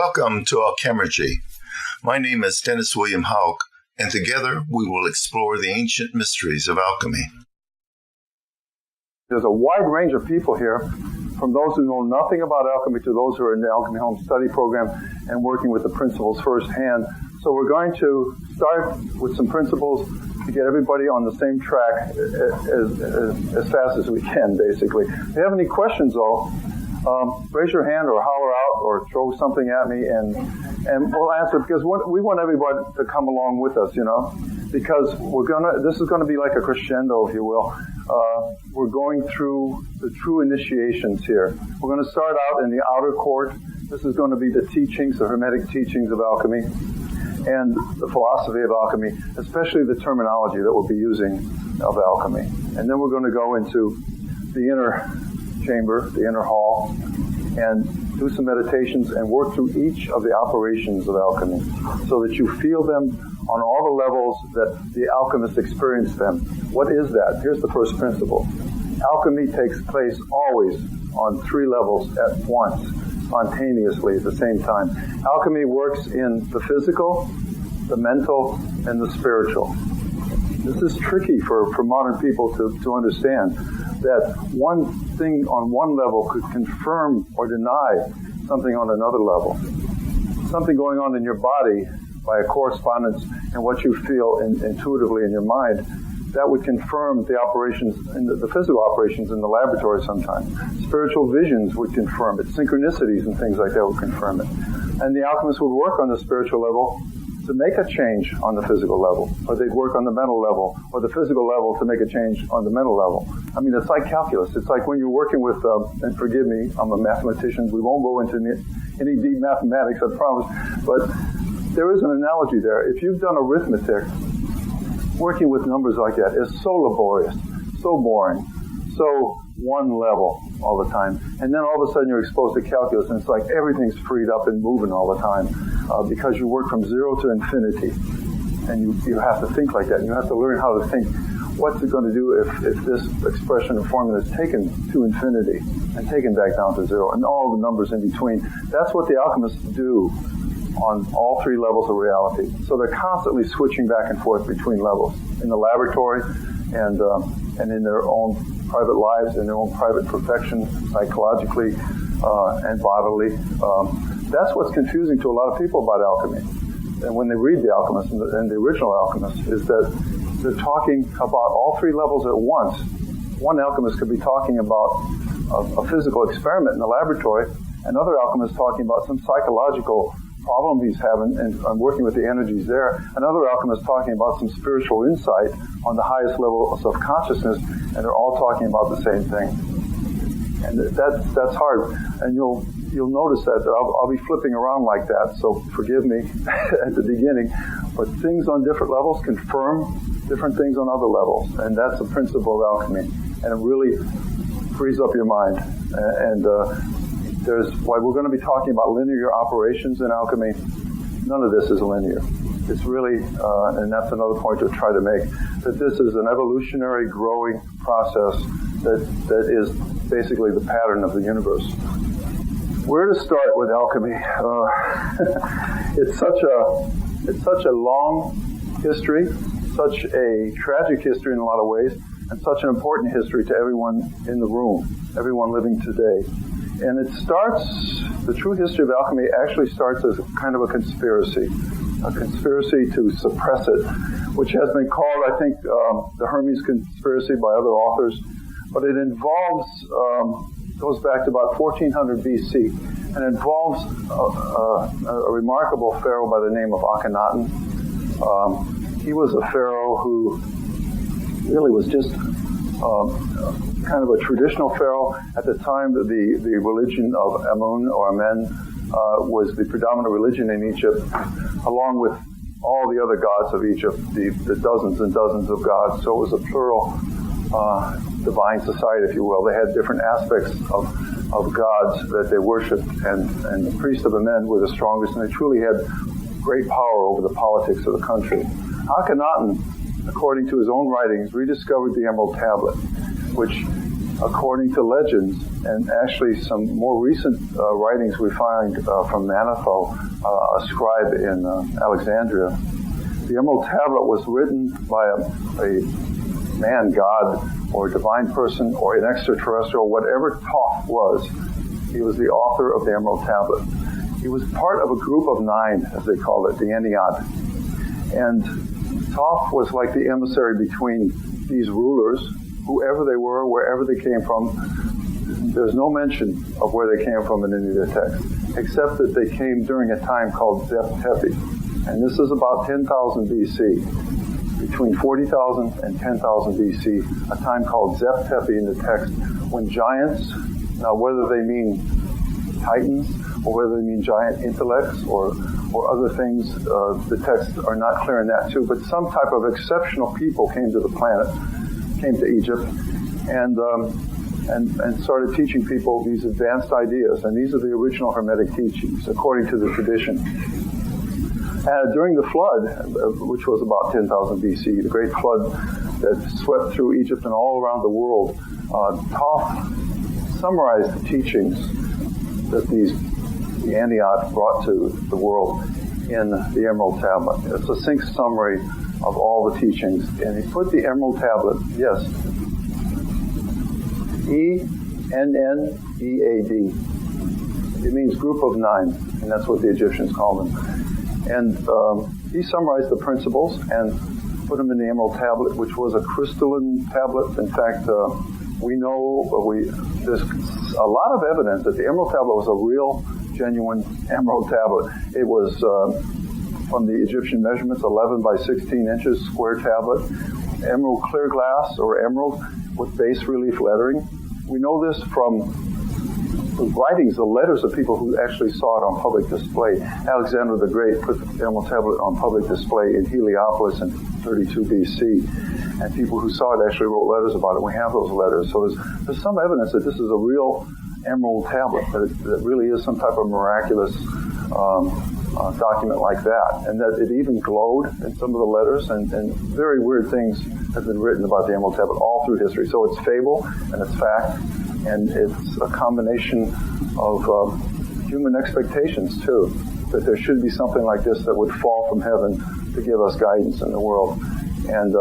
Welcome to Alchemy. My name is Dennis William Hauck, and together we will explore the ancient mysteries of alchemy. There's a wide range of people here, from those who know nothing about alchemy to those who are in the Alchemy Home Study Program and working with the principles firsthand. So we're going to start with some principles to get everybody on the same track as fast as we can, basically. If you have any questions, though, raise your hand or holler out or throw something at me, and we'll answer, because we want everybody to come along with us, because this is gonna be like a crescendo, if you will. We're going through the true initiations here. We're going to start out in the outer court. This is going to be the teachings, the Hermetic teachings of alchemy, and the philosophy of alchemy, especially the terminology that we'll be using of alchemy. And then we're going to go into the inner chamber, the inner hall, and do some meditations and work through each of the operations of alchemy so that you feel them on all the levels that the alchemists experience them. What is that? Here's the first principle. Alchemy takes place always on three levels at once, spontaneously at the same time. Alchemy works in the physical, the mental, and the spiritual. This is tricky for modern people to understand, that one thing on one level could confirm or deny something on another level. Something going on in your body by a correspondence and what you feel intuitively in your mind, that would confirm the operations, the physical operations in the laboratory sometimes. Spiritual visions would confirm it. Synchronicities and things like that would confirm it. And the alchemists would work on the spiritual level to make a change on the physical level, or they'd work on the mental level, or the physical level to make a change on the mental level. I mean, it's like calculus. It's like when you're working with, and forgive me, I'm a mathematician. We won't go into any deep mathematics, I promise, but there is an analogy there. If you've done arithmetic, working with numbers like that is so laborious, so boring, so one level all the time. And then all of a sudden you're exposed to calculus, and it's like everything's freed up and moving all the time because you work from zero to infinity. And you have to think like that. And you have to learn how to think, what's it going to do if this expression or formula is taken to infinity and taken back down to zero, and all the numbers in between. That's what the alchemists do on all three levels of reality. So they're constantly switching back and forth between levels in the laboratory and in their own private lives, in their own private perfection, psychologically and bodily. That's what's confusing to a lot of people about alchemy. And when they read the alchemists and the original alchemists, is that they're talking about all three levels at once. One alchemist could be talking about a physical experiment in the laboratory, another alchemist talking about some psychological problem he's having and working with the energies there. Another alchemist talking about some spiritual insight on the highest level of consciousness, and they're all talking about the same thing. And that's hard. And you'll notice that I'll be flipping around like that, so forgive me at the beginning. But things on different levels confirm different things on other levels, and that's a principle of alchemy. And it really frees up your mind. There's why we're going to be talking about linear operations in alchemy. None of this is linear. It's really, and that's another point to try to make, that this is an evolutionary growing process that is basically the pattern of the universe. Where to start with alchemy? It's such a long history, such a tragic history in a lot of ways, and such an important history to everyone in the room, everyone living today. And the true history of alchemy actually starts as kind of a conspiracy to suppress it, which has been called, I think, the Hermes Conspiracy by other authors. But it involves, goes back to about 1400 BC, and involves a remarkable pharaoh by the name of Akhenaten. He was a pharaoh who really was just kind of a traditional pharaoh. At the time, the religion of Amun or Amen was the predominant religion in Egypt, along with all the other gods of Egypt, the dozens and dozens of gods. So it was a plural divine society, if you will. They had different aspects of gods that they worshipped, and the priests of Amen were the strongest, and they truly had great power over the politics of the country. Akhenaten, according to his own writings, rediscovered the Emerald Tablet, which according to legends, and actually some more recent writings we find from Manetho, a scribe in Alexandria. The Emerald Tablet was written by a man, God, or a divine person, or an extraterrestrial, whatever Thoth was. He was the author of the Emerald Tablet. He was part of a group of 9, as they called it, the Ennead. And Thoth was like the emissary between these rulers, whoever they were, wherever they came from. There's no mention of where they came from in any of their texts, except that they came during a time called Zep Tepi. And this is about 10,000 BC. Between 40,000 and 10,000 BC, a time called Zep Tepi in the text, when giants, now whether they mean titans, or whether they mean giant intellects, or other things, the texts are not clear in that too, but some type of exceptional people came to the planet, came to Egypt, and started teaching people these advanced ideas. And these are the original Hermetic teachings, according to the tradition. During the flood, which was about 10,000 BC, the great flood that swept through Egypt and all around the world, Thoth summarized the teachings that the Ennead brought to the world in the Emerald Tablet. It's a succinct summary of all the teachings. And he put the Emerald Tablet, yes, E-N-N-E-A-D. It means group of 9, and that's what the Egyptians called them. And he summarized the principles and put them in the Emerald Tablet, which was a crystalline tablet. In fact, there's a lot of evidence that the Emerald Tablet was a real, genuine Emerald Tablet. It was, from the Egyptian measurements, 11 by 16 inches square tablet, emerald clear glass or emerald with bas relief lettering. We know this from the writings, the letters of people who actually saw it on public display. Alexander the Great put the Emerald Tablet on public display in Heliopolis in 32 BC, and people who saw it actually wrote letters about it. We have those letters. So there's some evidence that this is a real Emerald Tablet, that it really is some type of miraculous document like that, and that it even glowed in some of the letters, and very weird things have been written about the Emerald Tablet all through history. So it's fable and it's fact, and it's a combination of human expectations too, that there should be something like this that would fall from heaven to give us guidance in the world, and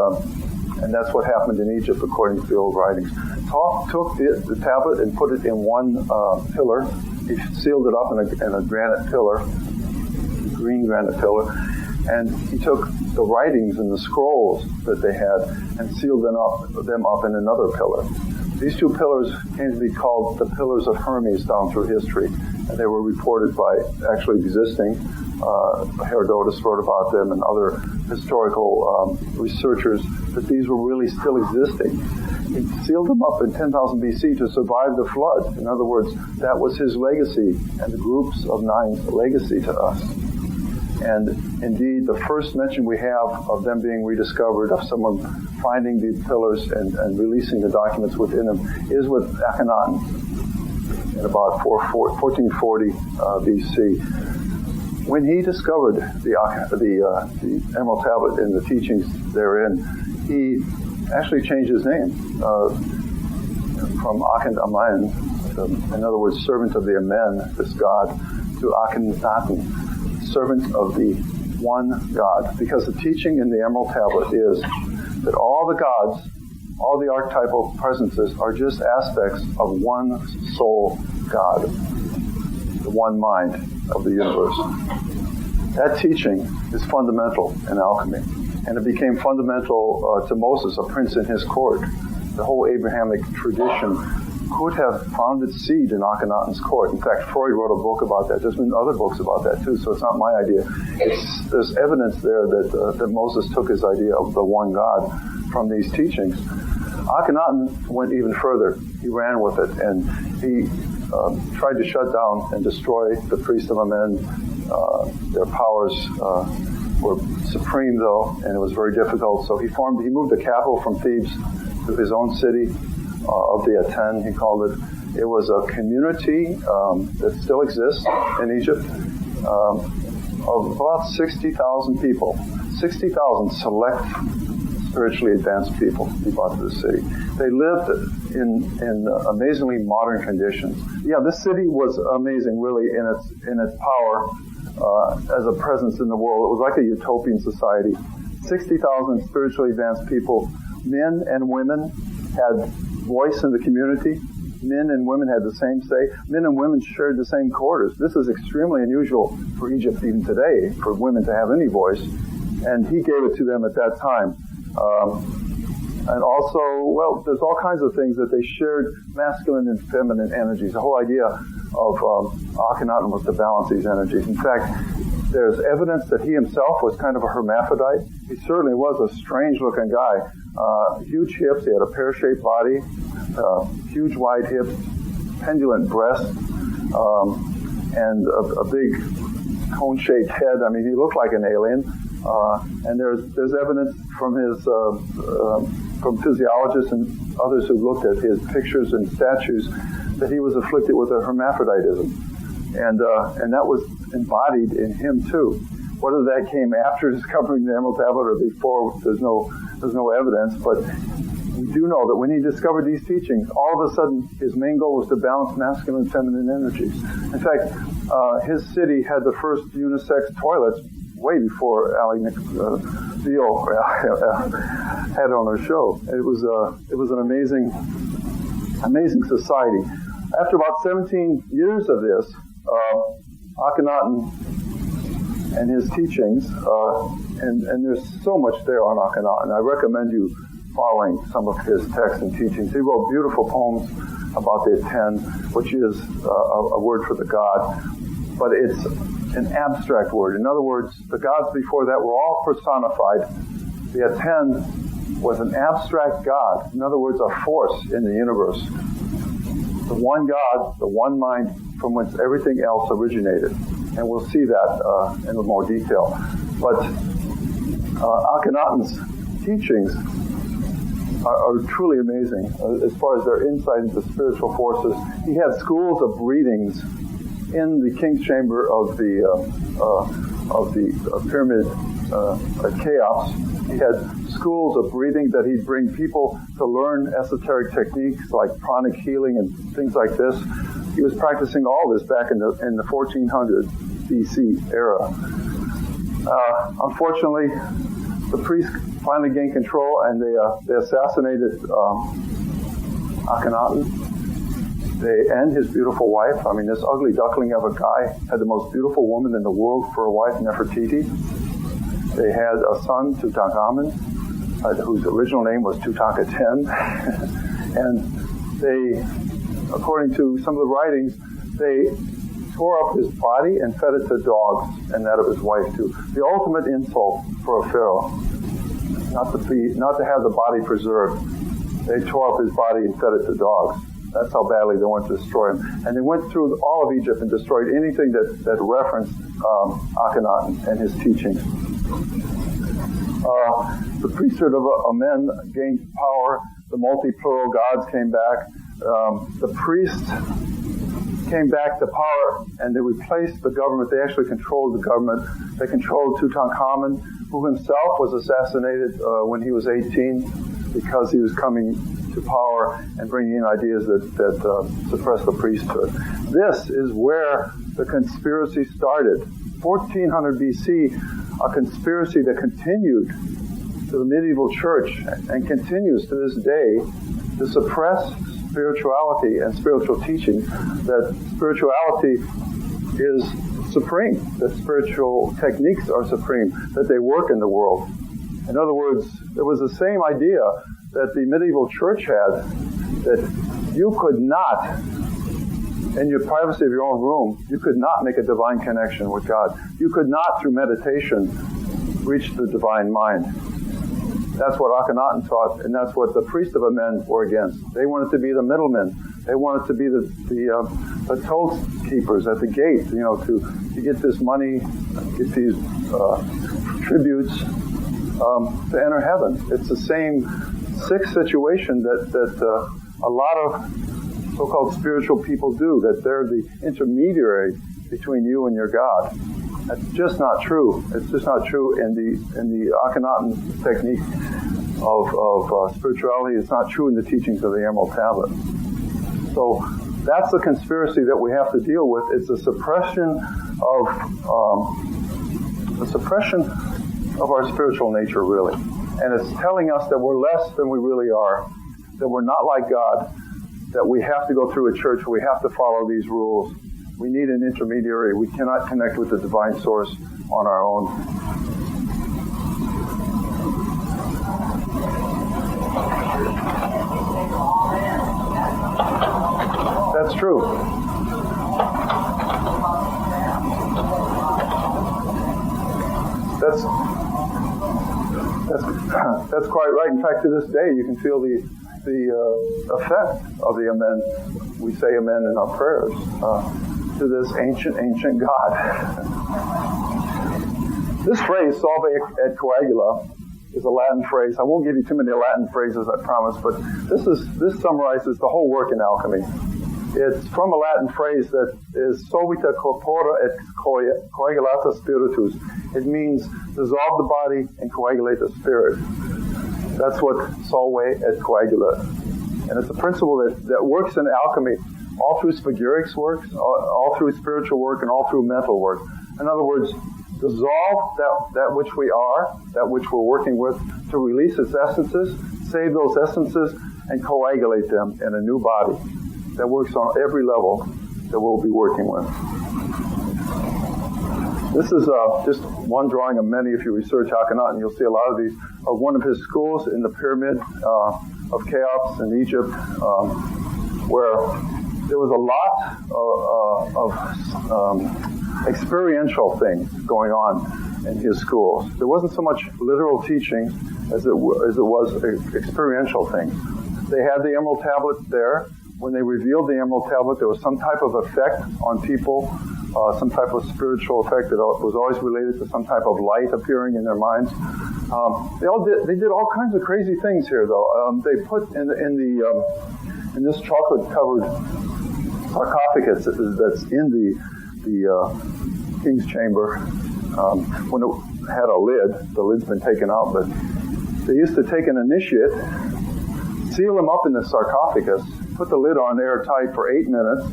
that's what happened in Egypt according to the old writings. Thoth took the tablet and put it in one pillar. He sealed it up in a granite pillar, green granite pillar, and he took the writings and the scrolls that they had and sealed them up in another pillar. These 2 pillars came to be called the Pillars of Hermes down through history, and they were reported by actually existing. Herodotus wrote about them, and other historical researchers, that these were really still existing. He sealed them up in 10,000 BC to survive the flood. In other words, that was his legacy, and the groups of 9's legacy to us. And indeed, the first mention we have of them being rediscovered, of someone finding the pillars and releasing the documents within them, is with Akhenaten in about 1440 BC. When he discovered the Emerald Tablet and the teachings therein, he actually changed his name from Akhenaten, in other words, servant of the Amen, this god, to Akhenaten, servant of the one God, because the teaching in the Emerald Tablet is that all the gods, all the archetypal presences are just aspects of one soul God, the one mind of the universe. That teaching is fundamental in alchemy, and it became fundamental to Moses, a prince in his court. The whole Abrahamic tradition could have found its seed in Akhenaten's court. In fact, Freud wrote a book about that. There's been other books about that too, so it's not my idea. There's evidence there that Moses took his idea of the one God from these teachings. Akhenaten went even further. He ran with it, and he tried to shut down and destroy the priests of Amen. Their powers were supreme, though, and it was very difficult. So he moved the capital from Thebes to his own city of the Aten, he called it. It was a community that still exists in Egypt of about 60,000 people. 60,000 select spiritually advanced people he brought to the city. They lived in amazingly modern conditions. Yeah, this city was amazing, really, in its power as a presence in the world. It was like a utopian society. 60,000 spiritually advanced people, men and women, had voice in the community. Men and women had the same say. Men and women shared the same quarters. This is extremely unusual for Egypt even today, for women to have any voice. And he gave it to them at that time. And also, well, there's all kinds of things that they shared, masculine and feminine energies. The whole idea of Akhenaten was to balance these energies. In fact, there's evidence that he himself was kind of a hermaphrodite. He certainly was a strange-looking guy. Huge hips, he had a pear-shaped body, huge wide hips, pendulant breasts, and a big cone-shaped head. I mean, he looked like an alien. And there's evidence from his from physiologists and others who looked at his pictures and statues that he was afflicted with a hermaphroditism, and that was embodied in him too. Whether that came after discovering the Emerald Tablet or before, there's no evidence. But we do know that when he discovered these teachings, all of a sudden his main goal was to balance masculine and feminine energies. In fact, his city had the first unisex toilets way before Ally Veal had on her show. It was an amazing society. After about 17 years of this, Akhenaten and his teachings, and there's so much there on Akhenaten. I recommend you following some of his texts and teachings. He wrote beautiful poems about the Aten, which is a word for the god, but it's an abstract word. In other words, the gods before that were all personified. The Aten was an abstract god. In other words, a force in the universe. The one God, the one mind from whence everything else originated. And we'll see that in more detail. But Akhenaten's teachings are truly amazing as far as their insight into spiritual forces. He had schools of readings in the king's chamber of the pyramid at Chaos. He had schools of breathing that he'd bring people to learn esoteric techniques like pranic healing and things like this. He was practicing all this back in the 1400 BC era. Unfortunately, the priests finally gained control and they assassinated Akhenaten. And his beautiful wife. I mean, this ugly duckling of a guy had the most beautiful woman in the world for a wife, Nefertiti. They had a son, Tutankhamun, whose original name was Tutankhaten. And they, according to some of the writings, they tore up his body and fed it to dogs, and that of his wife too. The ultimate insult for a pharaoh, not to have the body preserved. They tore up his body and fed it to dogs. That's how badly they wanted to destroy him. And they went through all of Egypt and destroyed anything that referenced Akhenaten and his teachings. The priesthood of Amen gained power. The multi-plural gods came back. The priests came back to power, and they replaced the government. They actually controlled the government. They controlled Tutankhamun, who himself was assassinated when he was 18 because he was coming to power and bringing in ideas that suppress the priesthood. This is where the conspiracy started. 1400 BC, a conspiracy that continued to the medieval church and continues to this day to suppress spirituality and spiritual teaching, that spirituality is supreme, that spiritual techniques are supreme, that they work in the world. In other words, it was the same idea that the medieval church had, that you could not, in your privacy of your own room, you could not make a divine connection with God. You could not, through meditation, reach the divine mind. That's what Akhenaten taught, and that's what the priests of Amen were against. They wanted to be the middlemen. They wanted to be the toll keepers at the gate, to get this money, get these tributes to enter heaven. It's the same sick situation that a lot of so-called spiritual people do, that they're the intermediary between you and your God. That's just not true. It's just not true in the Akhenaten technique. spirituality is not true in the teachings of the Emerald Tablet. So that's the conspiracy that we have to deal with. It's a suppression of our spiritual nature, really. And it's telling us that we're less than we really are, that we're not like God, that we have to go through a church, we have to follow these rules. We need an intermediary. We cannot connect with the divine source on our own. That's true. That's quite right. In fact, to this day, you can feel the effect of the amen. We say amen in our prayers to this ancient God. This phrase, salve et coagula, is a Latin phrase. I won't give you too many Latin phrases, I promise, but this summarizes the whole work in alchemy. It's from a Latin phrase that is solvita corpora et coagulata spiritus. It means dissolve the body and coagulate the spirit. That's what solve et coagula. And it's a principle that works in alchemy all through spagyrics works, all through spiritual work, and all through mental work. In other words, dissolve that which we are, that which we're working with, to release its essences, save those essences, and coagulate them in a new body that works on every level that we'll be working with. This is just one drawing of many. If you research Akhenaten, you'll see a lot of these, of one of his schools in the pyramid of Cheops in Egypt, where there was a lot of experiential things going on in his schools. There wasn't so much literal teaching as it was experiential things. They had the Emerald Tablet there. When they revealed the Emerald Tablet, there was some type of effect on people, some type of spiritual effect that was always related to some type of light appearing in their minds. They did all kinds of crazy things here, though. They put in this chocolate-covered sarcophagus that's in the king's chamber. When it had a lid, the lid's been taken out, but they used to take an initiate, seal him up in the sarcophagus, put the lid on airtight for 8 minutes.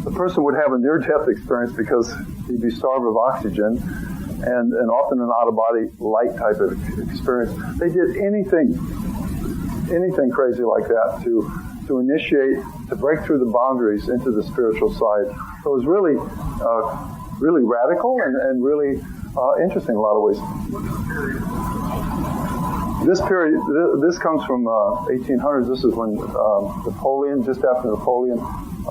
The person would have a near-death experience because he'd be starved of oxygen, and often an out-of-body light type of experience. They did anything crazy like that to initiate, to break through the boundaries into the spiritual side. So it was really radical and really interesting in a lot of ways. This comes from 1800s. This is when Napoleon, just after Napoleon,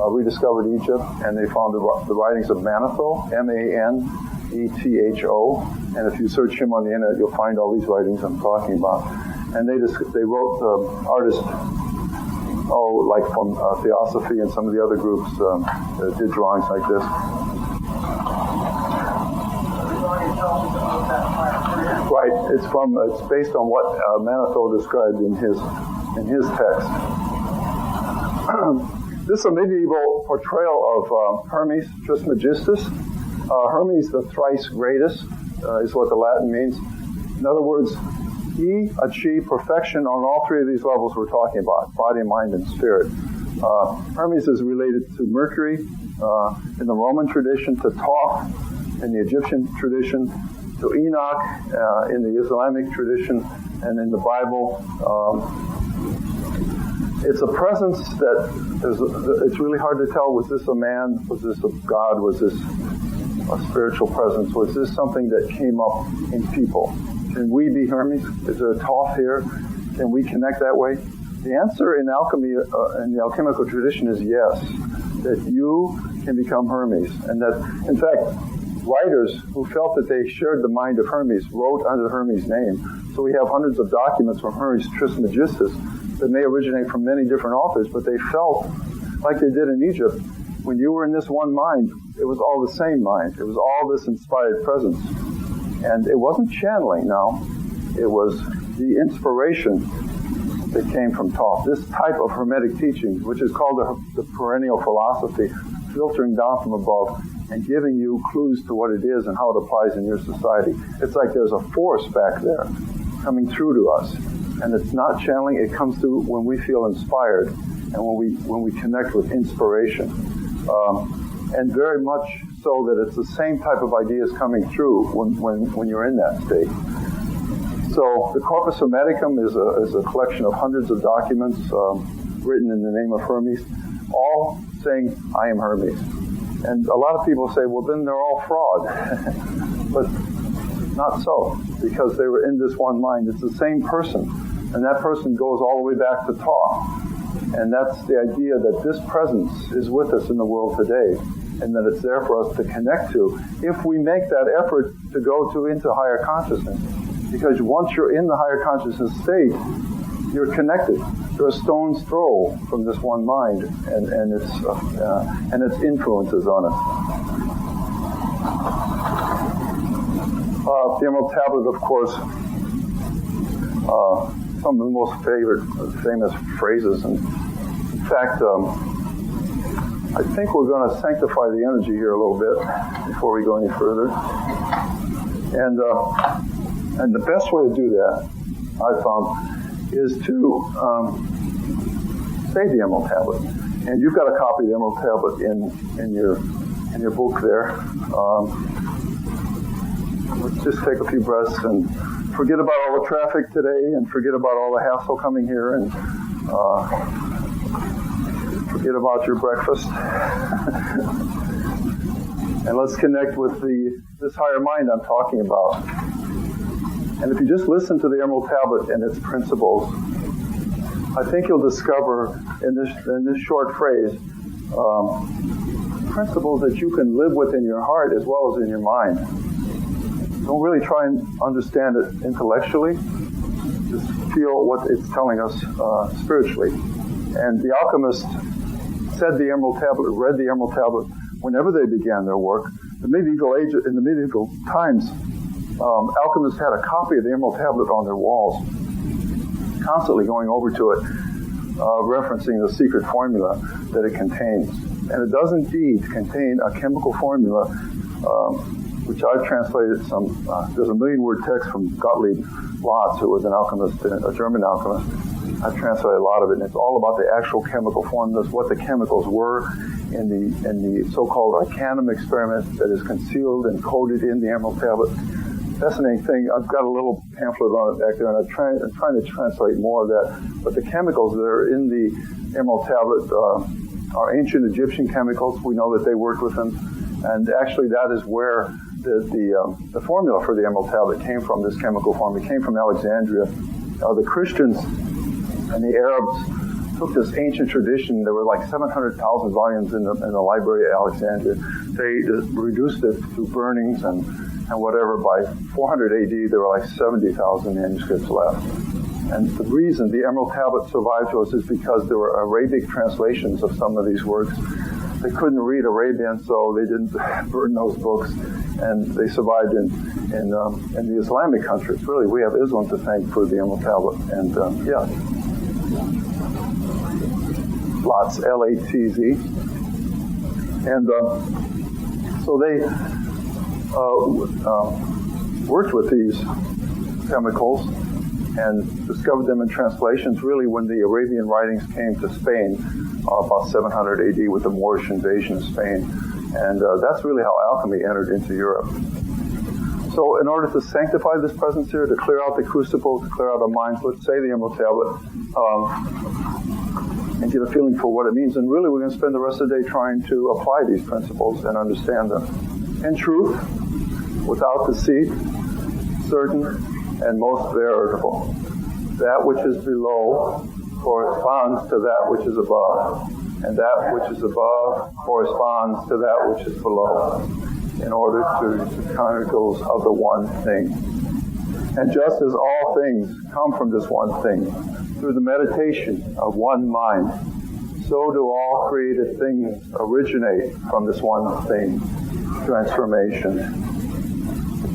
rediscovered Egypt, and they found the writings of Manetho, Manetho. And if you search him on the internet, you'll find all these writings I'm talking about. And they wrote artists, like from Theosophy and some of the other groups that did drawings like this. Right, it's based on what Manetho described in his text. This is a medieval portrayal of Hermes Trismegistus. Hermes, the thrice greatest, is what the Latin means. In other words, he achieved perfection on all three of these levels we're talking about, body, mind, and spirit. Hermes is related to Mercury in the Roman tradition, to Thoth in the Egyptian tradition, to Enoch in the Islamic tradition, and in the Bible. It's a presence that it's really hard to tell, was this a man, was this a god, was this a spiritual presence, was this something that came up in people? Can we be Hermes? Is there a Thoth here? Can we connect that way? The answer in alchemy, in the alchemical tradition, is yes, that you can become Hermes. And that, in fact, writers who felt that they shared the mind of Hermes wrote under Hermes' name. So we have hundreds of documents from Hermes Trismegistus that may originate from many different authors, but they felt like they did in Egypt. When you were in this one mind, it was all the same mind. It was all this inspired presence. And it wasn't channeling now. It was the inspiration that came from Thoth. This type of Hermetic teaching, which is called the perennial philosophy, filtering down from above and giving you clues to what it is and how it applies in your society. It's like there's a force back there coming through to us And it's not channeling, it comes through when we feel inspired and when we connect with inspiration. And very much so that it's the same type of ideas coming through when you're in that state. So the Corpus Hermeticum is a collection of hundreds of documents written in the name of Hermes, all saying, I am Hermes. And a lot of people say, well, then they're all fraud. But not so, because they were in this one mind. It's the same person. And that person goes all the way back to Thaw. And that's the idea that this presence is with us in the world today, and that it's there for us to connect to if we make that effort to go into higher consciousness. Because once you're in the higher consciousness state, you're connected. You're a stone's throw from this one mind and its influences on us. The Emerald Tablet, of course, some of the most famous phrases. And in fact, I think we're going to sanctify the energy here a little bit before we go any further. And the best way to do that, I found, is to say the Emerald Tablet. And you've got a copy of the Emerald Tablet in your book there. Let's just take a few breaths and forget about all the traffic today, and forget about all the hassle coming here, and forget about your breakfast. And let's connect with this higher mind I'm talking about. And if you just listen to the Emerald Tablet and its principles, I think you'll discover in this short phrase principles that you can live with in your heart as well as in your mind. Don't really try and understand it intellectually. Just feel what it's telling us spiritually. And the alchemists said the Emerald Tablet, read the Emerald Tablet whenever they began their work. In the medieval times, alchemists had a copy of the Emerald Tablet on their walls, constantly going over to it, referencing the secret formula that it contains. And it does indeed contain a chemical formula, which I've translated there's a 1,000,000-word text from Gottlieb Lotz, who was an alchemist, a German alchemist. I've translated a lot of it, and it's all about the actual chemical formulas, what the chemicals were in the so-called Arcanum experiment that is concealed and coded in the Emerald Tablet. Fascinating thing. I've got a little pamphlet on it back there, and I'm trying to translate more of that. But the chemicals that are in the Emerald Tablet are ancient Egyptian chemicals. We know that they worked with them, and actually that is where the formula for the Emerald Tablet came from. This chemical formula came from Alexandria. The Christians and the Arabs took this ancient tradition. There were like 700,000 volumes in the Library of Alexandria. They reduced it through burnings and whatever. By 400 AD, there were like 70,000 manuscripts left. And the reason the Emerald Tablet survived to us is because there were Arabic translations of some of these works. They couldn't read Arabian, so they didn't burn those books, and they survived in the Islamic countries. Really, we have Islam to thank for the Emerald Tablet. And Lotz, L-A-T-Z. And so they worked with these chemicals and discovered them in translations really when the Arabian writings came to Spain about 700 AD with the Moorish invasion of Spain. And that's really how alchemy entered into Europe. So in order to sanctify this presence here, to clear out the crucible, to clear out our minds, let's say the Emerald Tablet and get a feeling for what it means. And really we're going to spend the rest of the day trying to apply these principles and understand them. In truth, without deceit, certain, and most veritable. That which is below corresponds to that which is above, and that which is above corresponds to that which is below, in order to chronicles of the one thing. And just as all things come from this one thing, through the meditation of one mind, so do all created things originate from this one thing, transformation.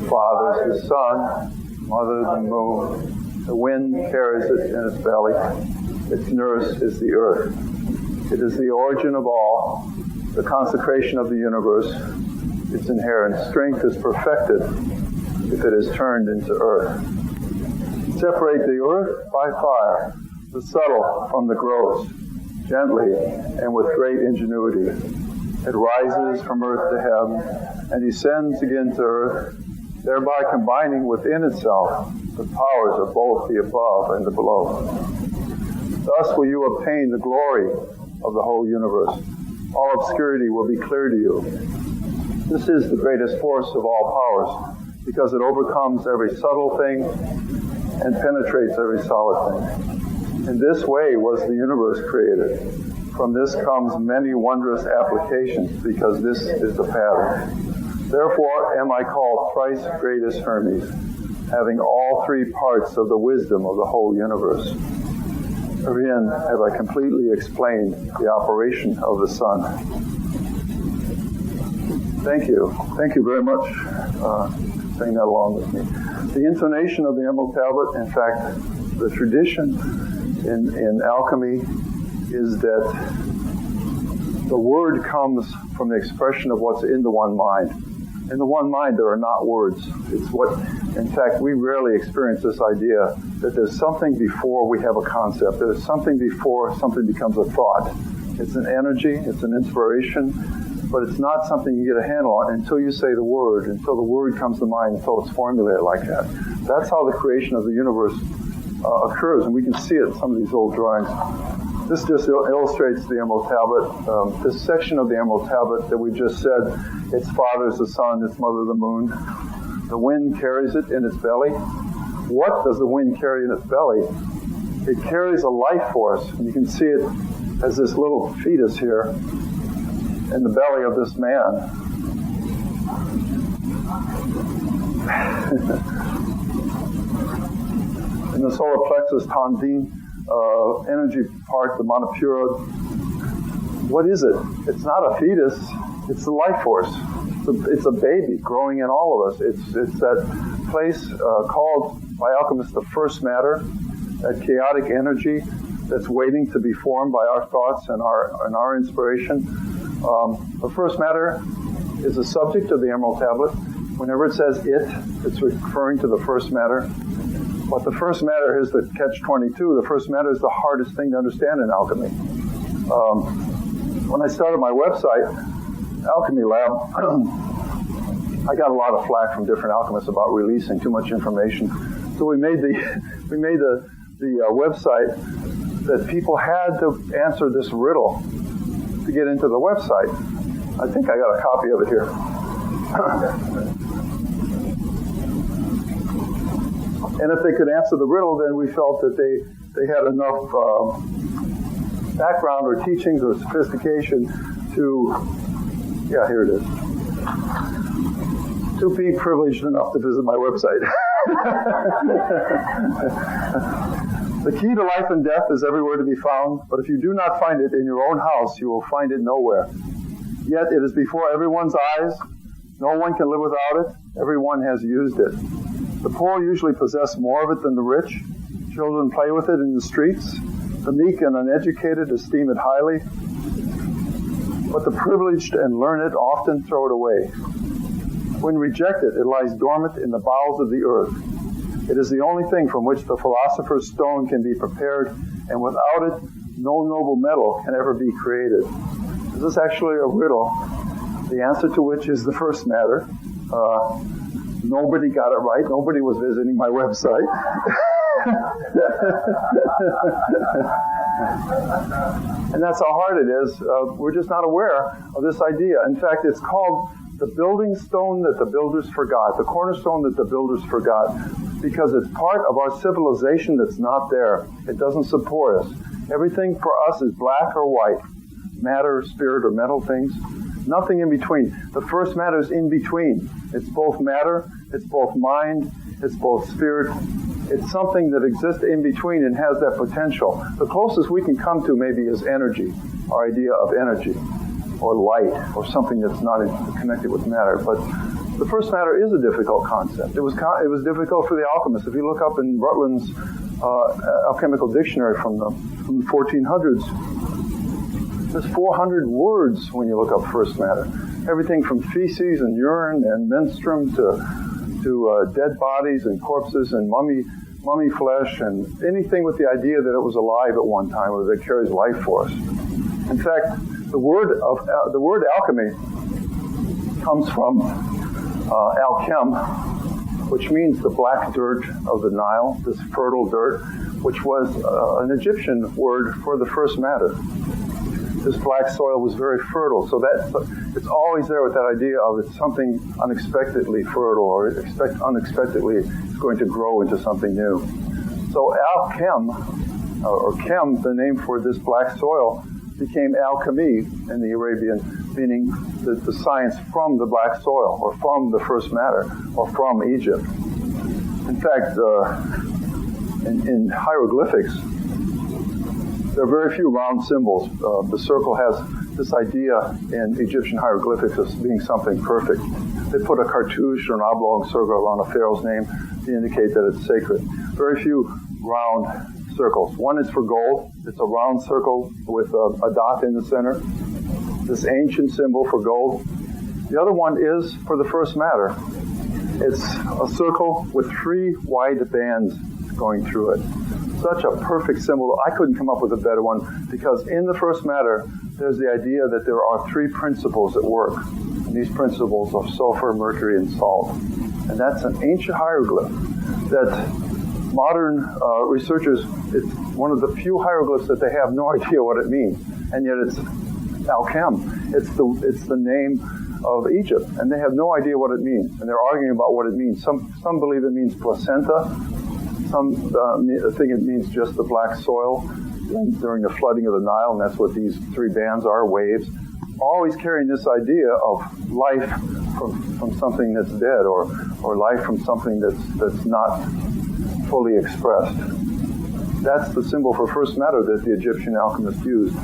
Father is the sun, mother the moon, the wind carries it in its belly, its nurse is the earth. It is the origin of all, the consecration of the universe. Its inherent strength is perfected if it is turned into earth. Its separate the earth by fire, the subtle from the gross, gently and with great ingenuity. It rises from earth to heaven and descends again to earth, thereby combining within itself the powers of both the above and the below. Thus will you obtain the glory of the whole universe. All obscurity will be clear to you. This is the greatest force of all powers, because it overcomes every subtle thing and penetrates every solid thing. In this way was the universe created. From this comes many wondrous applications, because this is the pattern. Therefore am I called thrice greatest Hermes, having all three parts of the wisdom of the whole universe. Herein have I completely explained the operation of the sun. Thank you. Thank you very much for saying that along with me. The intonation of the Emerald Tablet, in fact, the tradition in alchemy is that the word comes from the expression of what's in the one mind. In the one mind, there are not words. It's what, in fact, we rarely experience this idea that there's something before we have a concept. There's something before something becomes a thought. It's an energy, it's an inspiration, but it's not something you get a handle on until you say the word, until the word comes to mind, until it's formulated like that. That's how the creation of the universe occurs, and we can see it in some of these old drawings. This just illustrates the Emerald Tablet. This section of the Emerald Tablet that we just said, its father is the sun, its mother the moon. The wind carries it in its belly. What does the wind carry in its belly? It carries a life force, and you can see it as this little fetus here in the belly of this man. In the solar plexus tendine, energy part, the Manipura. What is it? It's not a fetus. It's the life force. It's a baby growing in all of us. It's that place called by alchemists the first matter, that chaotic energy that's waiting to be formed by our thoughts and our inspiration. The first matter is the subject of the Emerald Tablet. Whenever it says it's referring to the first matter. But the first matter is the catch-22. The first matter is the hardest thing to understand in alchemy. When I started my website, Alchemy Lab, I got a lot of flack from different alchemists about releasing too much information. So we made the website that people had to answer this riddle to get into the website. I think I got a copy of it here. And if they could answer the riddle, then we felt that they had enough background or teachings or sophistication to, here it is, to be privileged enough to visit my website. The key to life and death is everywhere to be found, but if you do not find it in your own house, you will find it nowhere. Yet it is before everyone's eyes. No one can live without it. Everyone has used it. The poor usually possess more of it than the rich. Children play with it in the streets. The meek and uneducated esteem it highly. But the privileged and learned often throw it away. When rejected, it lies dormant in the bowels of the earth. It is the only thing from which the philosopher's stone can be prepared, and without it, no noble metal can ever be created. This is actually a riddle, the answer to which is the first matter. Nobody got it right. Nobody was visiting my website. And that's how hard it is. We're just not aware of this idea. In fact, it's called the building stone that the builders forgot, the cornerstone that the builders forgot, because it's part of our civilization that's not there. It doesn't support us. Everything for us is black or white, matter, spirit, or mental things. Nothing in between. The first matter is in between. It's both matter, it's both mind, it's both spirit. It's something that exists in between and has that potential. The closest we can come to maybe is energy, our idea of energy, or light, or something that's not connected with matter. But the first matter is a difficult concept. It was difficult for the alchemists. If you look up in Rutland's alchemical dictionary from the 1400s, there's 400 words when you look up first matter. Everything from feces and urine and menstruum to dead bodies and corpses and mummy flesh and anything with the idea that it was alive at one time or that carries life force. In fact, the word alchemy comes from Alchem, which means the black dirt of the Nile, this fertile dirt, which was an Egyptian word for the first matter. This black soil was very fertile, so it's always there with that idea of it's something unexpectedly fertile, or unexpectedly it's going to grow into something new. So Alchem, or Chem, the name for this black soil, became alchemy in the Arabian, meaning the science from the black soil, or from the first matter, or from Egypt. In fact, in hieroglyphics, there are very few round symbols. The circle has this idea in Egyptian hieroglyphics of being something perfect. They put a cartouche or an oblong circle around a pharaoh's name to indicate that it's sacred. Very few round circles. One is for gold. It's a round circle with a dot in the center. This ancient symbol for gold. The other one is for the first matter. It's a circle with 3 wide bands going through it. Such a perfect symbol. I couldn't come up with a better one, because in the first matter, there's the idea that there are 3 principles at work. And these principles are sulfur, mercury, and salt. And that's an ancient hieroglyph that modern researchers, it's one of the few hieroglyphs that they have no idea what it means. And yet it's Alchem. It's the name of Egypt, and they have no idea what it means. And they're arguing about what it means. Some believe it means placenta. Some think it means just the black soil during the flooding of the Nile, and that's what these 3 bands are, waves. Always carrying this idea of life from something that's dead, or life from something that's not fully expressed. That's the symbol for first matter that the Egyptian alchemists used.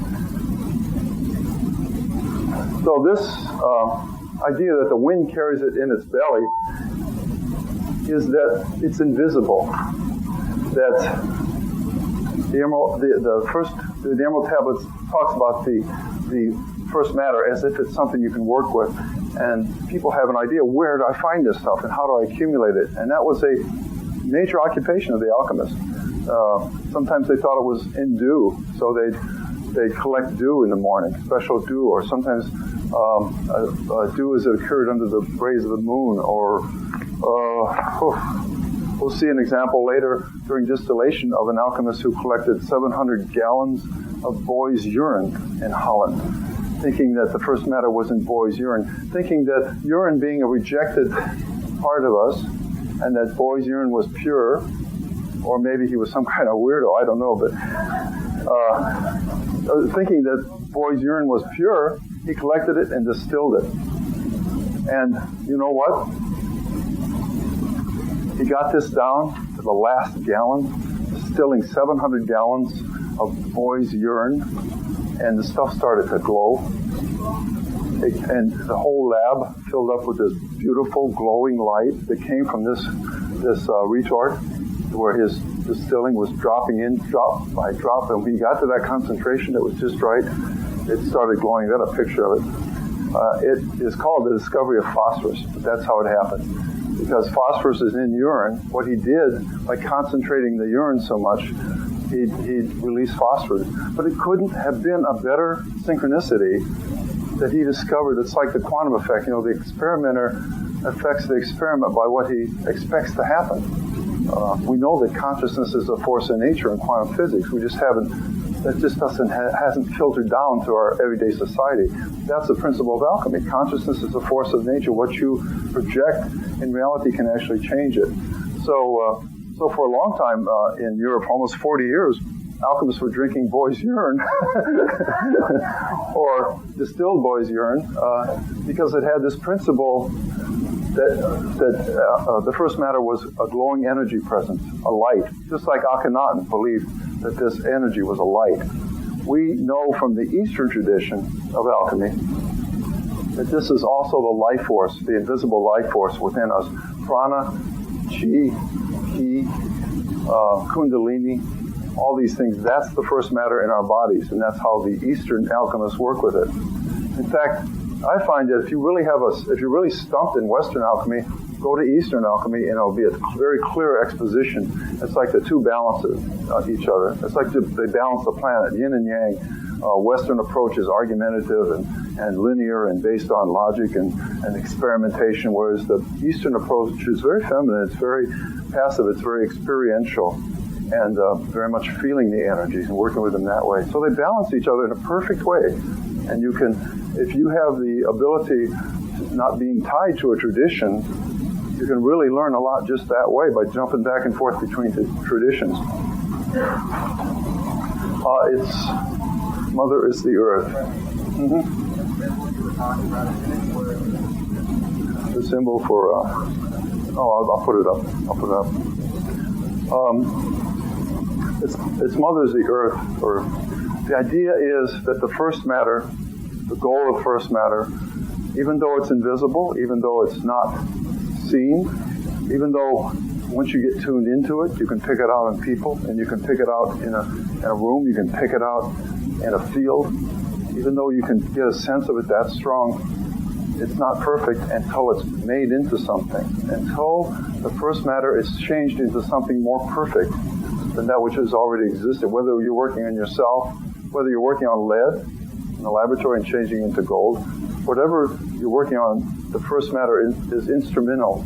So this idea that the wind carries it in its belly is that it's invisible. That the Emerald Tablets talks about the first matter as if it's something you can work with, and people have an idea, where do I find this stuff and how do I accumulate it? And that was a major occupation of the alchemists. Sometimes they thought it was in dew, so they'd collect dew in the morning, special dew, or sometimes dew as it occurred under the rays of the moon, or we'll see an example later during distillation of an alchemist who collected 700 gallons of boy's urine in Holland, thinking that the first matter was in boy's urine, thinking that urine being a rejected part of us, and that boy's urine was pure, or maybe he was some kind of weirdo, I don't know, but thinking that boy's urine was pure, he collected it and distilled it. And you know what? He got this down to the last gallon, distilling 700 gallons of boy's urine, and the stuff started to glow. And the whole lab filled up with this beautiful glowing light that came from this retort, where his distilling was dropping in drop by drop. And when he got to that concentration that was just right, it started glowing. I got a picture of it. It is called the Discovery of Phosphorus, but that's how it happened. Because phosphorus is in urine, what he did by concentrating the urine so much, he released phosphorus. But it couldn't have been a better synchronicity that he discovered. It's like the quantum effect. You know, the experimenter affects the experiment by what he expects to happen. We know that consciousness is a force in nature in quantum physics. We just haven't. That just hasn't filtered down to our everyday society. That's the principle of alchemy. Consciousness is a force of nature. What you project in reality can actually change it. So for a long time in Europe, almost 40 years, alchemists were drinking boy's urine or distilled boy's urine because it had this principle that the first matter was a glowing energy presence, a light, just like Akhenaten believed that this energy was a light. We know from the Eastern tradition of alchemy that this is also the life force, the invisible life force within us. Prana, Chi, Ki, Kundalini, all these things, that's the first matter in our bodies, and that's how the Eastern alchemists work with it. In fact, I find that if you're really stumped in Western alchemy, go to Eastern alchemy and it'll be a very clear exposition. It's like the two balances each other. It's like they balance the planet, yin and yang. Western approach is argumentative and linear and based on logic and experimentation, whereas the Eastern approach is very feminine, it's very passive, it's very experiential, and very much feeling the energies and working with them that way. So they balance each other in a perfect way. And you can, if you have the ability to not being tied to a tradition, you can really learn a lot just that way by jumping back and forth between the traditions. Mother is the earth. Mm-hmm. The symbol for, I'll put it up. It's Mother is the earth. Or the idea is that the first matter, the goal of first matter, even though it's invisible, even though it's not seen, even though once you get tuned into it, you can pick it out in people, and you can pick it out in a room, you can pick it out in a field, even though you can get a sense of it that strong, it's not perfect until it's made into something. Until the first matter is changed into something more perfect than that which has already existed. Whether you're working on yourself, whether you're working on lead in the laboratory and changing into gold, whatever you're working on, the first matter is instrumental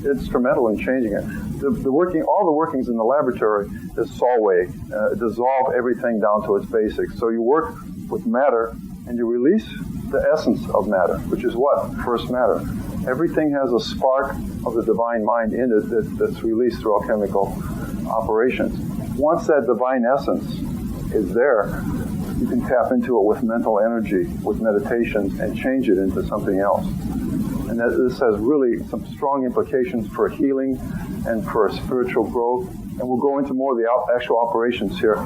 in changing it. All the workings in the laboratory is solway, dissolve everything down to its basics. So you work with matter and you release the essence of matter, which is what? First matter. Everything has a spark of the divine mind in it that's released through alchemical operations. Once that divine essence is there, you can tap into it with mental energy, with meditation, and change it into something else. And this has really some strong implications for healing and for spiritual growth. And we'll go into more of the actual operations here.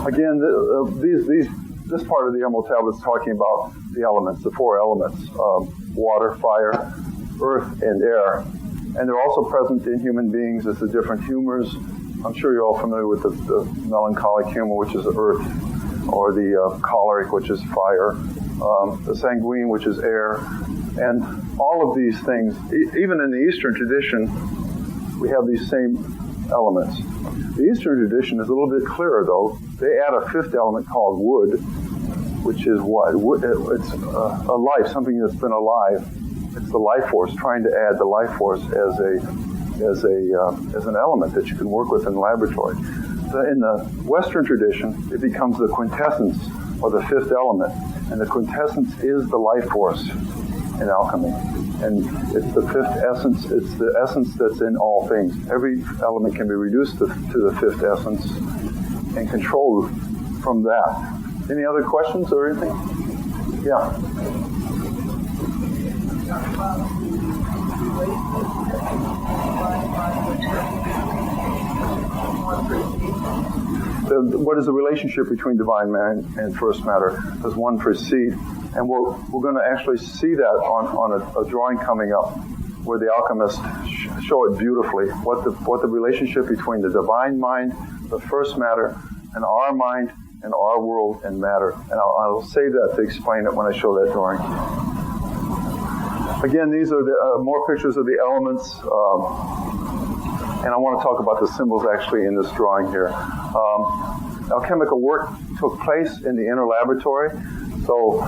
Again, this part of the Emerald Tablet is talking about the elements, the four elements, water, fire, earth, and air. And they're also present in human beings as the different humors. I'm sure you're all familiar with the melancholic humor, which is earth, or the choleric, which is fire, the sanguine, which is air. And all of these things, even in the Eastern tradition, we have these same elements. The Eastern tradition is a little bit clearer, though. They add a fifth element called wood, which is what? Wood, it's a life, something that's been alive. It's the life force, trying to add the life force as an element that you can work with in the laboratory. In the Western tradition, it becomes the quintessence, or the fifth element. And the quintessence is the life force in alchemy. And it's the fifth essence, it's the essence that's in all things. Every element can be reduced to the fifth essence and controlled from that. Any other questions or anything? Yeah. What is the relationship between divine man and first matter? Does one precede? And we're going to actually see that on a drawing coming up, where the alchemists show it beautifully. What the relationship between the divine mind, the first matter, and our mind and our world and matter. And I'll save that to explain it when I show that drawing. Again, these are the more pictures of the elements, and I want to talk about the symbols actually in this drawing here. Alchemical work took place in the inner laboratory, so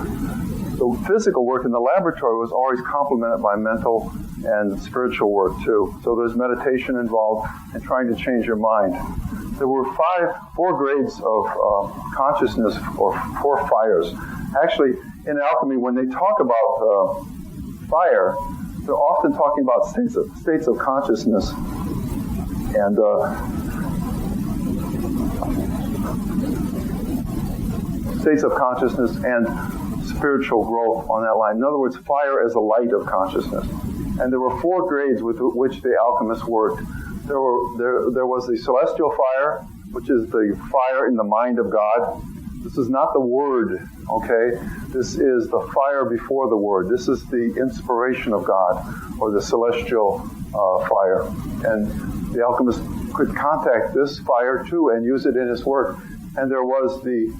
physical work in the laboratory was always complemented by mental and spiritual work too. So there's meditation involved in trying to change your mind. There were four grades of consciousness, or four fires. Actually, in alchemy, when they talk about fire, they're often talking about states of consciousness and states of consciousness and spiritual growth on that line. In other words, fire as a light of consciousness. And there were four grades with which the alchemists worked. There was the celestial fire, which is the fire in the mind of God. This is not the word, okay? This is the fire before the word. This is the inspiration of God, or the celestial fire. And the alchemist could contact this fire too and use it in his work. And there was the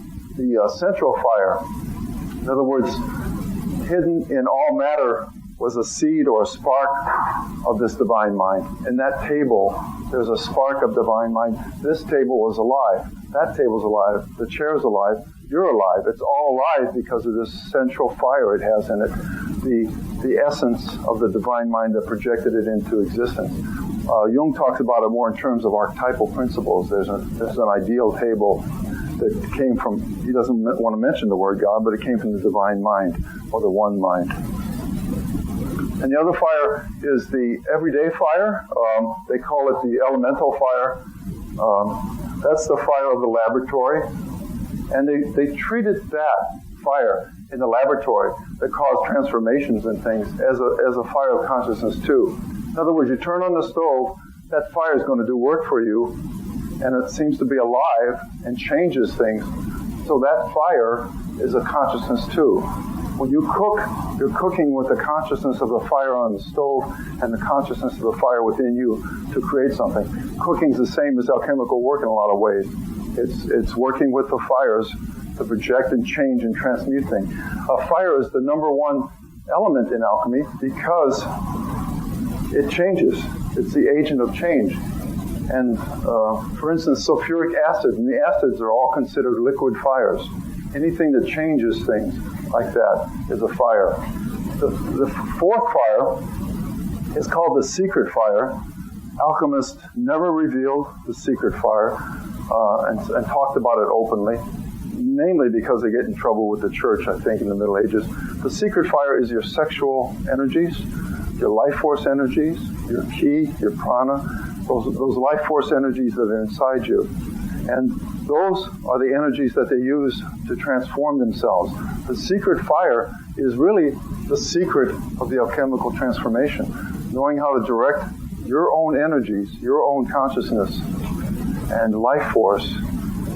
central fire. In other words, hidden in all matter was a seed or a spark of this divine mind. In that table, there's a spark of divine mind. This table was alive. That table's alive. The chair's alive. You're alive. It's all alive because of this central fire it has in it, the essence of the divine mind that projected it into existence. Jung talks about it more in terms of archetypal principles. There's an ideal table that came from, he doesn't want to mention the word God, but it came from the divine mind, or the one mind. And the other fire is the everyday fire. They call it the elemental fire. That's the fire of the laboratory. And they treated that fire in the laboratory that caused transformations and things as a fire of consciousness too. In other words, you turn on the stove, that fire is going to do work for you, and it seems to be alive and changes things. So that fire is a consciousness too. When you cook, you're cooking with the consciousness of the fire on the stove and the consciousness of the fire within you to create something. Cooking's the same as alchemical work in a lot of ways. It's working with the fires to project and change and transmute things. Fire is the number one element in alchemy because it changes. It's the agent of change. And for instance, sulfuric acid and the acids are all considered liquid fires. Anything that changes things like that is a fire. The fourth fire is called the secret fire. Alchemists never revealed the secret fire and talked about it openly, namely because they get in trouble with the church, I think, in the Middle Ages. The secret fire is your sexual energies, your life force energies, your ki, your prana, those life force energies that are inside you. And those are the energies that they use to transform themselves. The secret fire is really the secret of the alchemical transformation, knowing how to direct your own energies, your own consciousness and life force,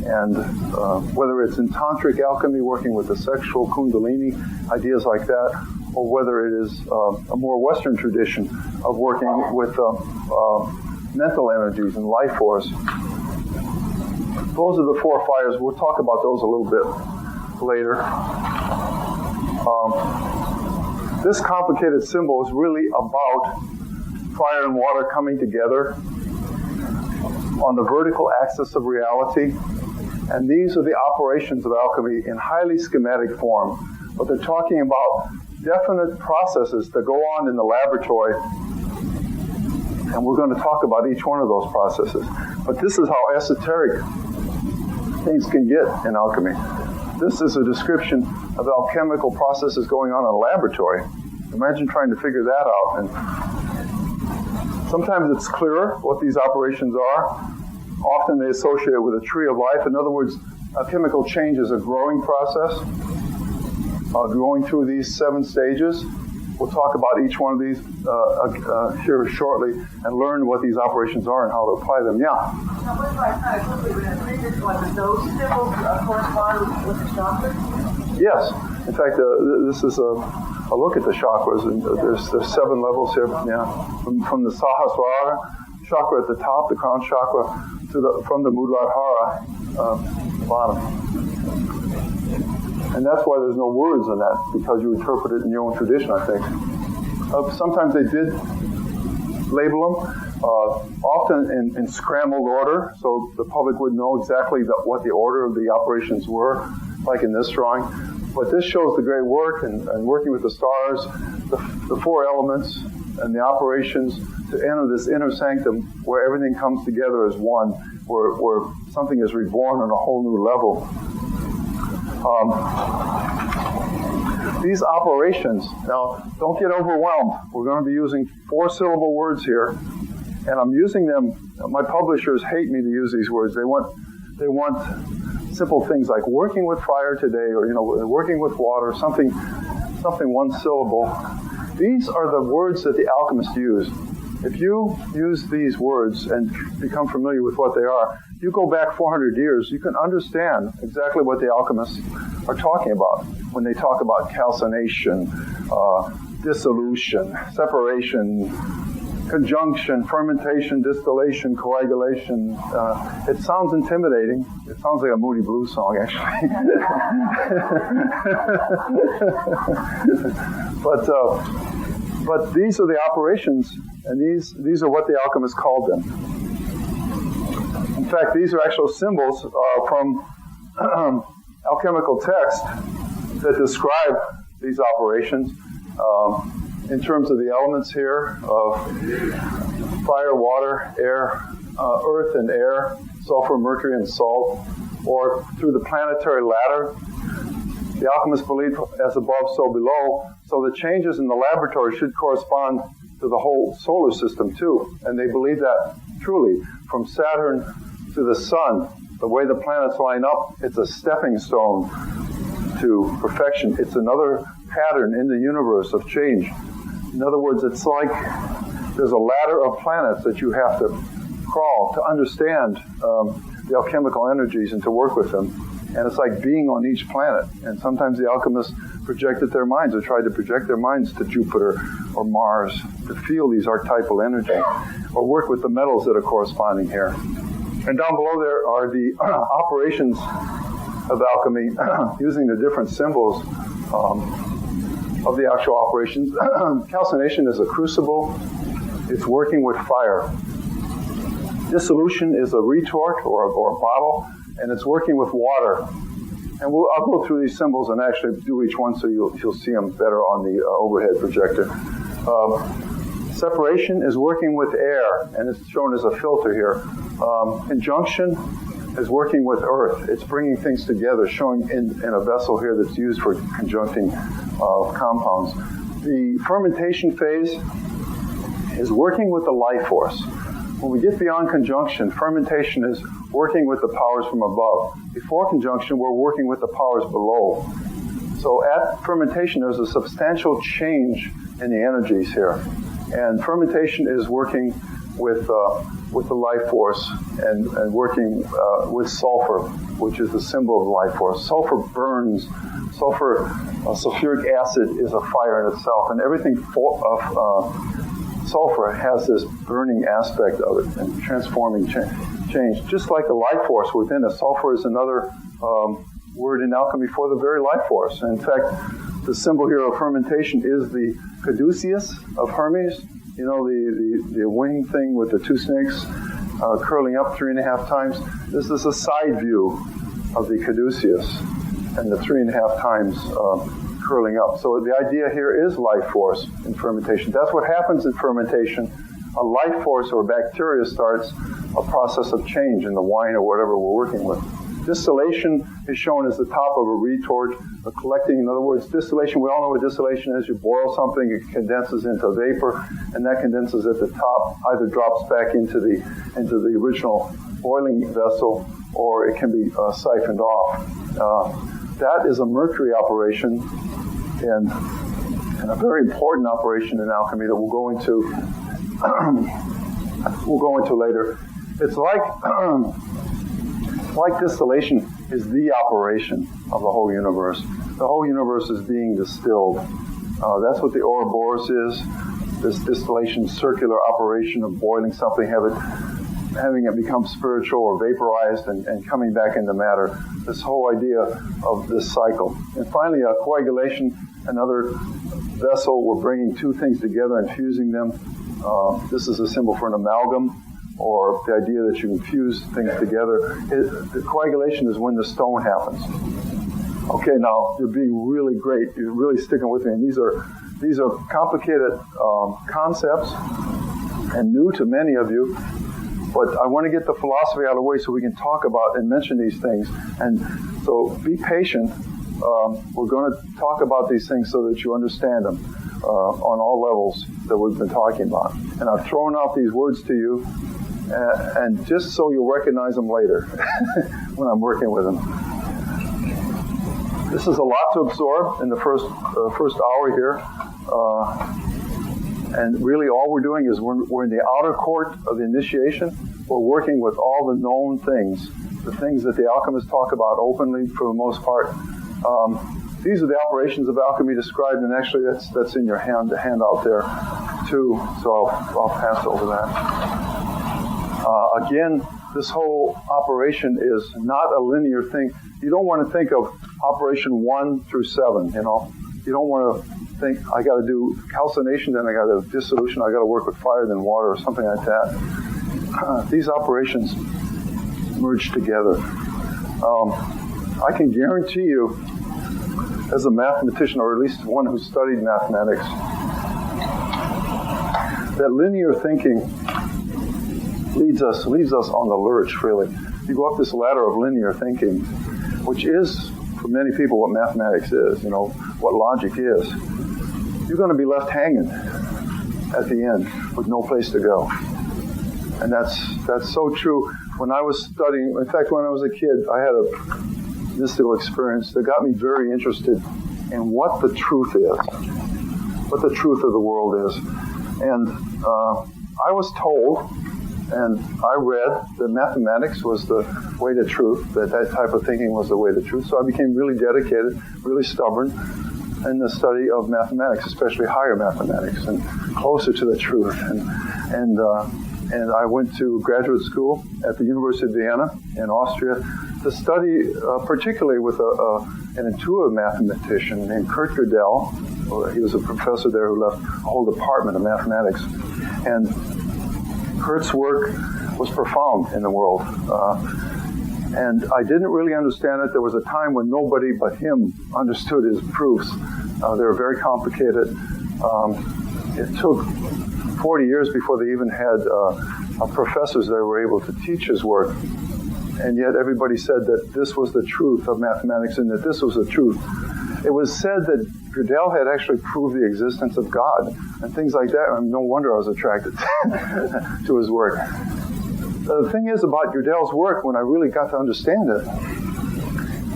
and whether it's in tantric alchemy working with the sexual kundalini, ideas like that, or whether it is a more Western tradition of working with mental energies and life force. Those are the four fires. We'll talk about those a little bit later. This complicated symbol is really about fire and water coming together on the vertical axis of reality. And these are the operations of alchemy in highly schematic form. But they're talking about definite processes that go on in the laboratory. And we're going to talk about each one of those processes. But this is how esoteric things can get in alchemy. This is a description of alchemical processes going on in a laboratory. Imagine trying to figure that out. And sometimes it's clearer what these operations are. Often they associate it with a tree of life. In other words, alchemical change is a growing process, going through these 7 stages. We'll talk about each one of these here shortly and learn what these operations are and how to apply them. Yeah? Now, what if I kind of quickly read this one? Those symbols correspond with the chakras? Yes. In fact, this is a look at the chakras. And there's 7 levels here. Yeah. From the Sahasrara chakra at the top, the crown chakra, from the Muladhara bottom. And that's why there's no words in that, because you interpret it in your own tradition, I think. Sometimes they did label them, often in scrambled order, so the public would know exactly what the order of the operations were, like in this drawing. But this shows the great work and working with the stars, the 4 elements, and the operations to enter this inner sanctum where everything comes together as one, where something is reborn on a whole new level. These operations, now don't get overwhelmed. We're going to be using 4-syllable words here, and I'm using them. My publishers hate me to use these words. They want simple things like working with fire today, or working with water, something 1 syllable. These are the words that the alchemists use. If you use these words and become familiar with what they are, you go back 400 years, you can understand exactly what the alchemists are talking about when they talk about calcination, dissolution, separation, conjunction, fermentation, distillation, coagulation. It sounds intimidating. It sounds like a Moody Blues song, actually. But But these are the operations, and these are what the alchemists called them. In fact, these are actual symbols from alchemical texts that describe these operations in terms of the elements here of fire, water, air, earth and air, sulfur, mercury, and salt, or through the planetary ladder. The alchemists believe as above, so below, so the changes in the laboratory should correspond to the whole solar system too. And they believe that truly, from Saturn to the sun, the way the planets line up, it's a stepping stone to perfection. It's another pattern in the universe of change. In other words, it's like there's a ladder of planets that you have to crawl to understand the alchemical energies and to work with them. And it's like being on each planet. And sometimes the alchemists projected their minds or tried to project their minds to Jupiter or Mars to feel these archetypal energy or work with the metals that are corresponding here. And down below there are the operations of alchemy using the different symbols of the actual operations. Calcination is a crucible. It's working with fire. Dissolution is a retort or a bottle, and it's working with water. And I'll go through these symbols and actually do each one so you'll see them better on the overhead projector. Separation is working with air, and it's shown as a filter here. Conjunction is working with earth. It's bringing things together, showing in a vessel here that's used for conjuncting compounds. The fermentation phase is working with the life force. When we get beyond conjunction, fermentation is working with the powers from above. Before conjunction, we're working with the powers below. So at fermentation, there's a substantial change in the energies here. And fermentation is working with the life force and working with sulfur, which is the symbol of life force. Sulfur burns. Sulfuric acid is a fire in itself, and everything sulfur has this burning aspect of it and transforming change. Just like the life force within it, sulfur is another word in alchemy for the very life force. And in fact, the symbol here of fermentation is the caduceus of Hermes. You know, the wing thing with the two snakes curling up 3.5 times. This is a side view of the caduceus and the 3.5 times curling up. So the idea here is life force in fermentation. That's what happens in fermentation. A life force or bacteria starts a process of change in the wine or whatever we're working with. Distillation is shown as the top of a retort, a collecting. In other words, distillation, we all know what distillation is. You boil something, it condenses into vapor, and that condenses at the top, either drops back into the original boiling vessel, or it can be siphoned off. That is a mercury operation and a very important operation in alchemy that we'll go into later. It's like distillation is the operation of the whole universe. The whole universe is being distilled. That's what the Ouroboros is, this distillation circular operation of boiling something, having it become spiritual or vaporized and coming back into matter. This whole idea of this cycle. And finally, coagulation, another vessel. We're bringing two things together and fusing them. This is a symbol for an amalgam, or the idea that you infuse things together. The coagulation is when the stone happens. Okay, now you're being really great. You're really sticking with me. And these are complicated concepts and new to many of you. But I want to get the philosophy out of the way so we can talk about and mention these things. And so be patient. We're going to talk about these things so that you understand them on all levels that we've been talking about. And I've thrown out these words to you, and just so you'll recognize them later when I'm working with them. This is a lot to absorb in the first hour here. And really all we're doing is we're in the outer court of the initiation. We're working with all the known things, the things that the alchemists talk about openly for the most part. These are the operations of alchemy described, and actually that's in your handout there too, so I'll pass over that. Again, this whole operation is not a linear thing. You don't want to think of operation 1 through 7, you know. You don't want to think I got to do calcination, then I got to do dissolution, I got to work with fire, then water, or something like that. These operations merge together. I can guarantee you, as a mathematician, or at least one who studied mathematics, that linear thinking leads us on the lurch, really. You go up this ladder of linear thinking, which is, for many people, what mathematics is, what logic is. You're going to be left hanging at the end with no place to go. And that's so true. When I was studying, in fact, when I was a kid, I had a mystical experience that got me very interested in what the truth is, what the truth of the world is. And I was told, and I read, that mathematics was the way to truth, that type of thinking was the way to truth. So I became really dedicated, really stubborn in the study of mathematics, especially higher mathematics, and closer to the truth. And I went to graduate school at the University of Vienna in Austria to study particularly with an intuitive mathematician named Kurt Gödel. He was a professor there who left a whole department of mathematics. And Kurt's work was profound in the world. And I didn't really understand it. There was a time when nobody but him understood his proofs. They were very complicated. It took 40 years before they even had professors that were able to teach his work. And yet everybody said that this was the truth of mathematics and that this was the truth. It was said that Gödel had actually proved the existence of God and things like that. And no wonder I was attracted to his work. The thing is about Gödel's work, when I really got to understand it,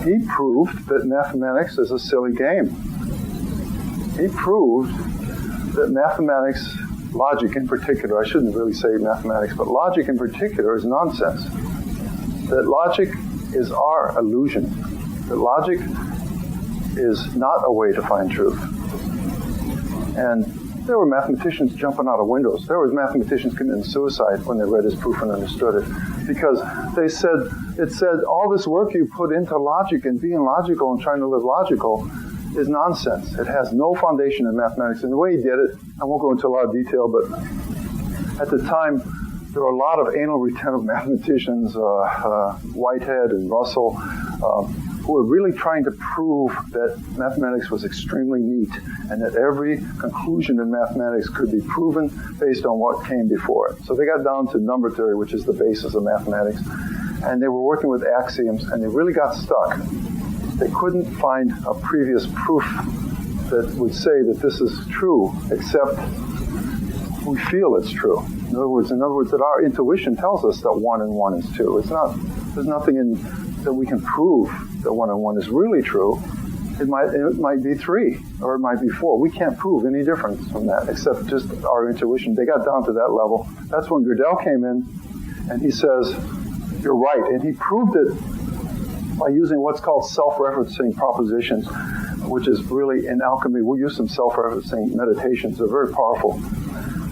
he proved that mathematics is a silly game. He proved that mathematics, logic in particular, I shouldn't really say mathematics, but logic in particular is nonsense. That logic is our illusion. That logic is not a way to find truth. And there were mathematicians jumping out of windows. There was mathematicians committing suicide when they read his proof and understood it. Because it said, all this work you put into logic and being logical and trying to live logical is nonsense. It has no foundation in mathematics. And the way he did it, I won't go into a lot of detail, but at the time, there were a lot of anal retentive mathematicians, Whitehead and Russell, who were really trying to prove that mathematics was extremely neat and that every conclusion in mathematics could be proven based on what came before it. So they got down to number theory, which is the basis of mathematics, and they were working with axioms, and they really got stuck. They couldn't find a previous proof that would say that this is true, except we feel it's true. In other words, that our intuition tells us that 1 and 1 is 2. There's nothing that we can prove that 1 and 1 is really true. It might be 3, or it might be 4. We can't prove any difference from that, except just our intuition. They got down to that level. That's when Gödel came in, and he says, you're right. And he proved it by using what's called self-referencing propositions, which is really, in alchemy, we use some self-referencing meditations. They're very powerful.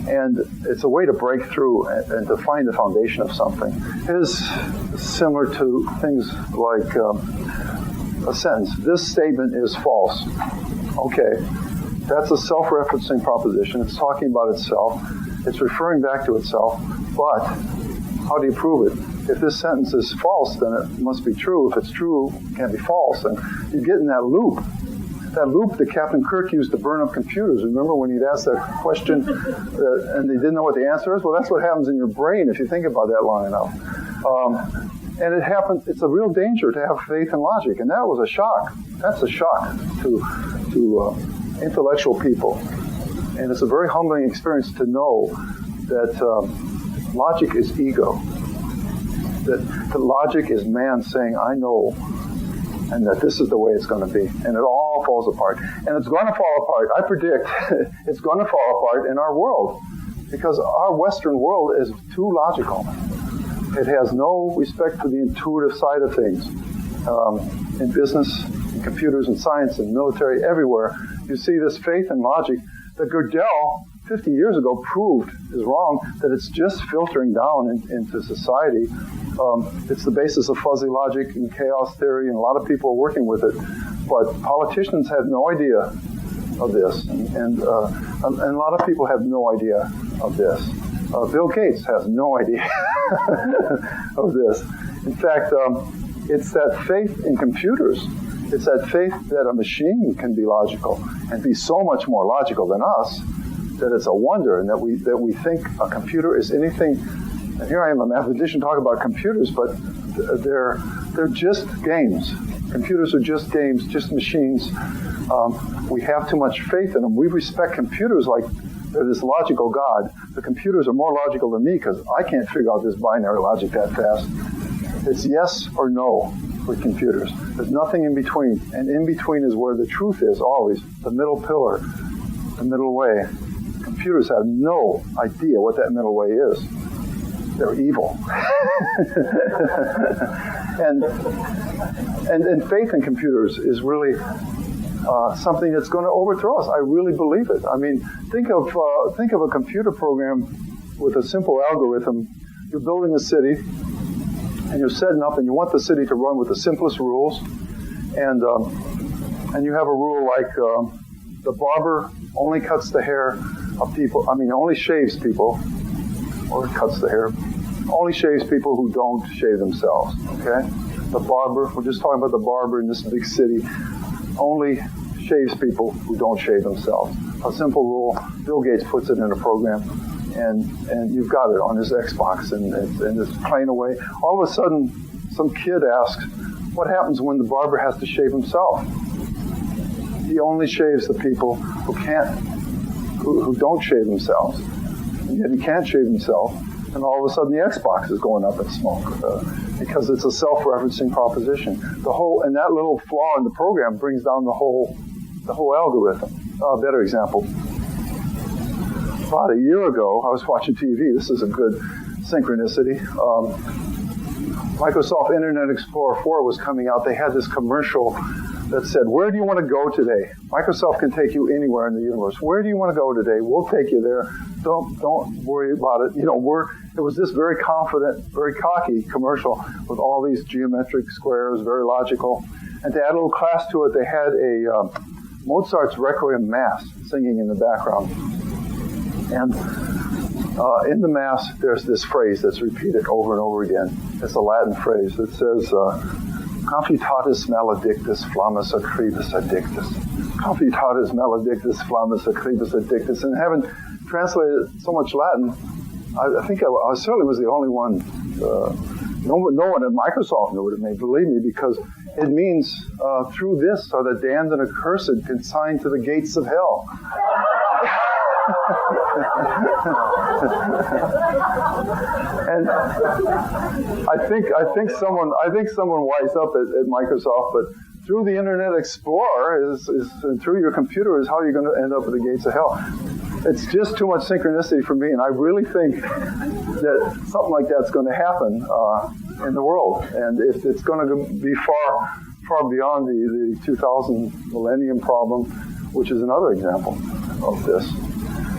And it's a way to break through and to find the foundation of something. It is similar to things like a sentence. This statement is false. Okay, that's a self-referencing proposition. It's talking about itself. It's referring back to itself. But how do you prove it? If this sentence is false, then it must be true. If it's true, it can't be false. And you get in that loop. That loop that Captain Kirk used to burn up computers. Remember when he'd ask that question and they didn't know what the answer is? Well, that's what happens in your brain if you think about that long enough. And it happens. It's a real danger to have faith in logic, and that was a shock. That's a shock to intellectual people, and it's a very humbling experience to know that logic is ego. That logic is man saying, "I know." And that this is the way it's going to be. And it all falls apart. And it's going to fall apart. I predict it's going to fall apart in our world. Because our Western world is too logical. It has no respect for the intuitive side of things. In business, in computers, in science, in military, everywhere, you see this faith and logic that Gödel, 50 years ago, proved is wrong, that it's just filtering down into society. It's the basis of fuzzy logic and chaos theory, and a lot of people are working with it. But politicians have no idea of this, and a lot of people have no idea of this. Bill Gates has no idea of this. In fact, it's that faith in computers. It's that faith that a machine can be logical and be so much more logical than us that it's a wonder, and that we think a computer is anything. And here I am, a mathematician, talking about computers, but they're just games. Computers are just games, just machines. We have too much faith in them. We respect computers like they're this logical God. The computers are more logical than me because I can't figure out this binary logic that fast. It's yes or no with computers. There's nothing in between. And in between is where the truth is always, the middle pillar, the middle way. Computers have no idea what that middle way is. They're evil. and faith in computers is really something that's going to overthrow us. I really believe it. I mean, think of a computer program with a simple algorithm. You're building a city, and you're setting up, and you want the city to run with the simplest rules, and you have a rule like the barber only cuts the hair of people. I mean, only shaves people, or cuts the hair. Only shaves people who don't shave themselves. Okay, the barber. We're just talking about the barber in this big city. Only shaves people who don't shave themselves. A simple rule. Bill Gates puts it in a program, and you've got it on his Xbox, and it's playing away. All of a sudden, some kid asks, what happens when the barber has to shave himself? He only shaves the people who don't shave themselves. And yet he can't shave himself, and all of a sudden the Xbox is going up in smoke. Because it's a self-referencing proposition. And that little flaw in the program brings down the whole algorithm. A better example. About a year ago, I was watching TV. This is a good synchronicity. Microsoft Internet Explorer 4 was coming out. They had this commercial that said, "Where do you want to go today? Microsoft can take you anywhere in the universe. Where do you want to go today? We'll take you there. Don't worry about it." It was this very confident, very cocky commercial with all these geometric squares, very logical. And to add a little class to it, they had a Mozart's Requiem Mass singing in the background. And in the Mass, there's this phrase that's repeated over and over again. It's a Latin phrase that says, "Confutatis maledictus flammis acribis addictus." Confutatis maledictus flammis acribis addictus. And having translated so much Latin, I think I certainly was the only one. No one at Microsoft knew what it meant, believe me, because it means through this are the damned and accursed consigned to the gates of hell. And I think someone wised up at Microsoft, but through the Internet Explorer and through your computer is how you're going to end up at the gates of hell. It's just too much synchronicity for me, and I really think that something like that's going to happen in the world, and if it's going to be far beyond the 2000 millennium problem, which is another example of this.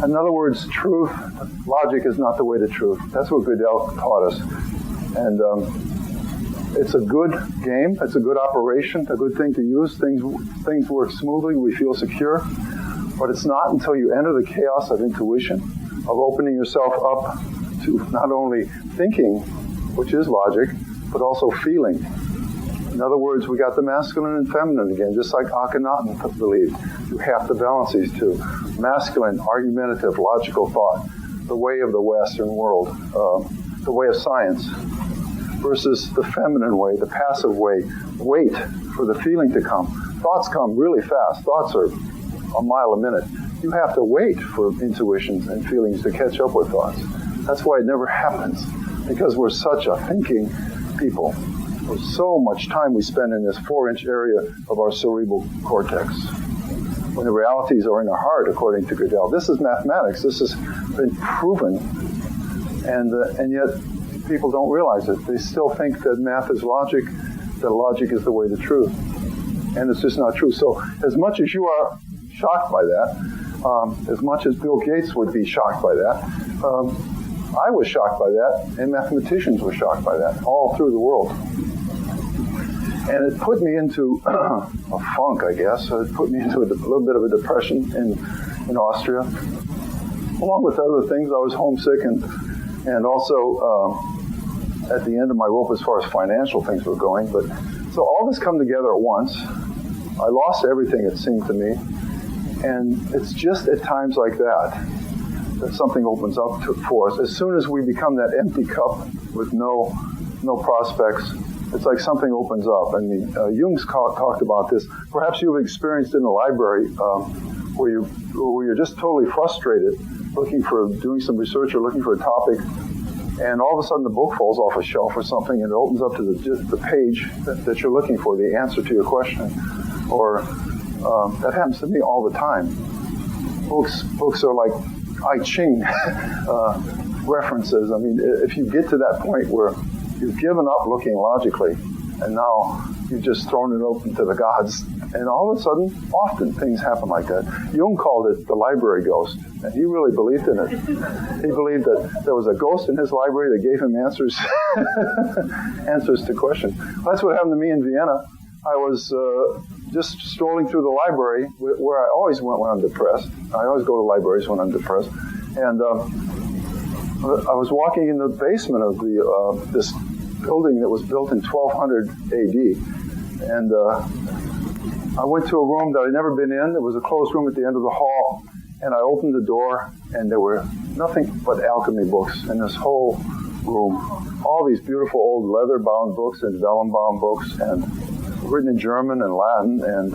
In other words, truth, logic is not the way to truth. That's what Goodell taught us. And it's a good game. It's a good operation, a good thing to use. Things work smoothly. We feel secure. But it's not until you enter the chaos of intuition, of opening yourself up to not only thinking, which is logic, but also feeling. In other words, we got the masculine and feminine again, just like Akhenaten believed. You have to balance these two. Masculine, argumentative, logical thought, the way of the Western world, the way of science, versus the feminine way, the passive way. Wait for the feeling to come. Thoughts come really fast. Thoughts are a mile a minute. You have to wait for intuitions and feelings to catch up with thoughts. That's why it never happens, because we're such a thinking people. There's so much time we spend in this 4-inch area of our cerebral cortex, when the realities are in our heart, according to Goodell. This is mathematics. This has been proven, and yet people don't realize it. They still think that math is logic, that logic is the way to truth, and it's just not true. So as much as you are shocked by that, as much as Bill Gates would be shocked by that, I was shocked by that, and mathematicians were shocked by that all through the world. And it put me into a funk, I guess. So it put me into a little bit of a depression in Austria. Along with other things, I was homesick and also at the end of my rope as far as financial things were going. But so all this come together at once. I lost everything, it seemed to me. And it's just at times like that something opens up for us. As soon as we become that empty cup with no prospects, it's like something opens up. I mean, Jung's talked about this. Perhaps you've experienced in the library where you're just totally frustrated, doing some research or looking for a topic, and all of a sudden the book falls off a shelf or something, and it opens up to the page that you're looking for, the answer to your question. Or that happens to me all the time. Books are like I Ching references. I mean, if you get to that point where you've given up looking logically, and now you've just thrown it open to the gods, and all of a sudden, often things happen like that. Jung called it the library ghost, and he really believed in it. He believed that there was a ghost in his library that gave him answers to questions. That's what happened to me in Vienna. I was just strolling through the library, where I always went when I'm depressed. I always go to libraries when I'm depressed. And I was walking in the basement of this building that was built in 1200 AD. And I went to a room that I'd never been in. There was a closed room at the end of the hall. And I opened the door, and there were nothing but alchemy books in this whole room. All these beautiful old leather-bound books and vellum-bound books, and written in German and Latin, and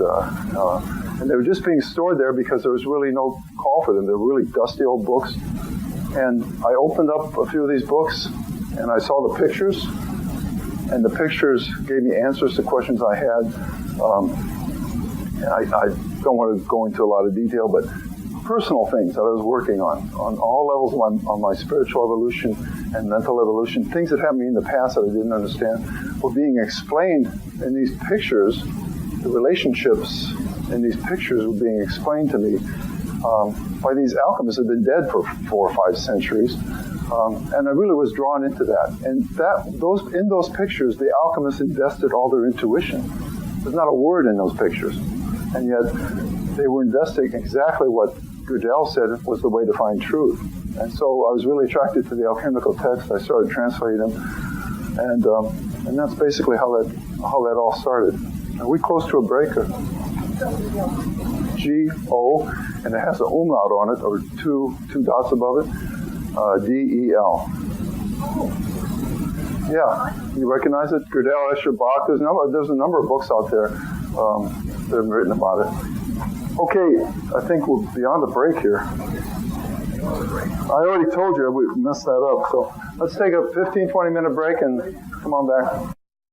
they were just being stored there because there was really no call for them. They were really dusty old books. And I opened up a few of these books, and I saw the pictures, and the pictures gave me answers to questions I had. And I don't want to go into a lot of detail, but personal things that I was working on all levels of my spiritual evolution and mental evolution, things that happened to me in the past that I didn't understand, were being explained in these pictures. The relationships in these pictures were being explained to me by these alchemists who had been dead for 4 or 5 centuries. And I really was drawn into that. And in those pictures, the alchemists invested all their intuition. There's not a word in those pictures. And yet, they were investing exactly what Gödel said was the way to find truth. And so I was really attracted to the alchemical text. I started translating them. And that's basically how that all started. Are we close to a break? G-O, and it has an umlaut on it, or two dots above it, D-E-L. Yeah, you recognize it? Gödel, Escher, Bach. There's a number of books out there that have written about it. Okay, I think we'll be on the break here. I already told you we messed that up, so let's take a 15-20 minute break and come on back.